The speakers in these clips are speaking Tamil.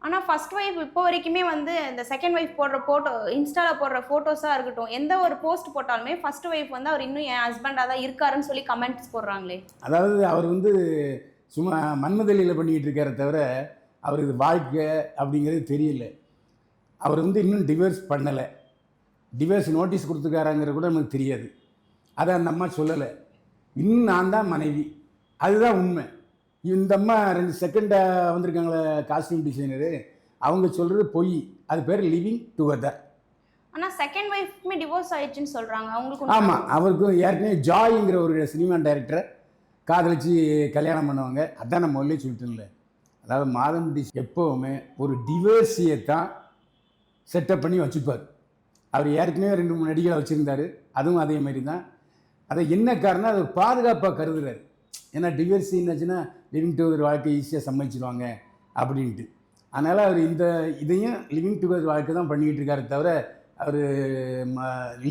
ஆனா ஃபர்ஸ்ட் ஒய்ஃப் இப்போ வரைக்குமே வந்து இந்த செகண்ட் ஒய்ஃப் போடுற ஃபோட்டோ இன்ஸ்டால போடுற ஃபோட்டோஸா இருக்கட்டும், எந்த ஒரு போஸ்ட் போட்டாலுமே ஃபர்ஸ்ட் ஒய்ஃப் வந்து அவர் இன்னும் என் ஹஸ்பண்டா தான் இருக்காருன்னு சொல்லி கமெண்ட்ஸ் போடுறாங்களே. அதாவது அவர் வந்து சும்மா மன்மதலியில பண்ணிக்கிட்டு இருக்காரே தவிர, அவர் இது வாழ்க்கை அப்படிங்கிறது தெரியல. அவர் வந்து இன்னும் டிவோர்ஸ் பண்ணலை. டிவோர்ஸ் நோட்டீஸ் கொடுத்துருக்காராங்கிறது கூட நமக்கு தெரியாது. அதை அந்த அம்மா சொல்லலை. இன்னும் நான் தான் மனைவி, அதுதான் உண்மை. இந்த அம்மா 2 செகண்டாக வந்திருக்காங்களே காஸ்டியூம் டிசைனரு, அவங்க சொல்கிறது பொய். அது பேர் லிவிங் டுகெதர். ஆனா செகண்ட் ஒய்ஃப்க்குமே டிவோர்ஸ் ஆயிடுச்சுன்னு சொல்றாங்க. அவங்களுக்கு ஆமாம், அவருக்கும் ஏற்கனவே ஜாய்ங்கிற ஒரு சினிமா டைரக்டரை காதலிச்சு கல்யாணம் பண்ணுவாங்க. அதான் நான் முதல்ல சொல்லிட்டேன்ல. அதாவது மாதம்பட்டி எப்போவுமே ஒரு டிவோர்ஸியை தான் செட்டப் பண்ணி வச்சுப்பார். அவர் ஏற்கனவே 2 3 நடிகளை வச்சுருந்தார். அதுவும் அதே மாதிரி தான். அதை என்ன காரணம், அது ஒரு பாதுகாப்பாக கருதுறாரு. ஏன்னா டிவோர்ஸ் என்னாச்சுன்னா லிவிங் டுகெதர் வாழ்க்கை ஈஸியாக சம்மதிச்சிடுவாங்க அப்படின்ட்டு. அதனால் அவர் இதையும் லிவிங் டுகெதர் வாழ்க்கை தான் பண்ணிக்கிட்டு இருக்காரு தவிர, அவர்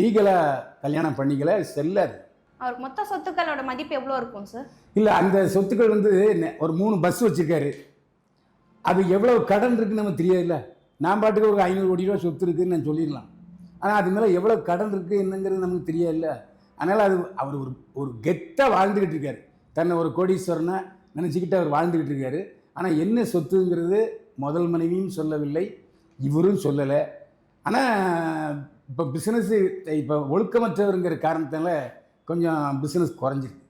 லீகலாக கல்யாணம் பண்ணிக்கல, செல்லாது. அவருக்கு மொத்த சொத்துக்களோட மதிப்பு எவ்வளோ இருக்கும் சார்? இல்லை, அந்த சொத்துக்கள் வந்து ஒரு 3 பஸ் வச்சுருக்காரு. அது எவ்வளோ கடன் இருக்குன்னு நமக்கு தெரியாதுல்ல. நான் பாட்டுக்கு ஒரு 500 கோடி ரூபா சொத்து இருக்குதுன்னு நான் சொல்லிடலாம். ஆனால் அது மேலே எவ்வளோ கடன் இருக்குது என்னங்கிறது நமக்கு தெரியாதுல்ல. அதனால் அவர் ஒரு கெத்தாக வாழ்ந்துக்கிட்டு இருக்கார். தன்னை ஒரு கோடீஸ்வரனை நினச்சிக்கிட்டு அவர் வாழ்ந்துக்கிட்டு இருக்கார். ஆனால் என்ன சொத்துங்கிறது முதல் மனைவியும் சொல்லவில்லை, இவரும் சொல்லலை. ஆனால் இப்போ பிஸ்னஸ்ஸு இப்போ ஒழுக்கமற்றவருங்கிற காரணத்தால் கொஞ்சம் பிஸ்னஸ் குறைஞ்சிருக்கு.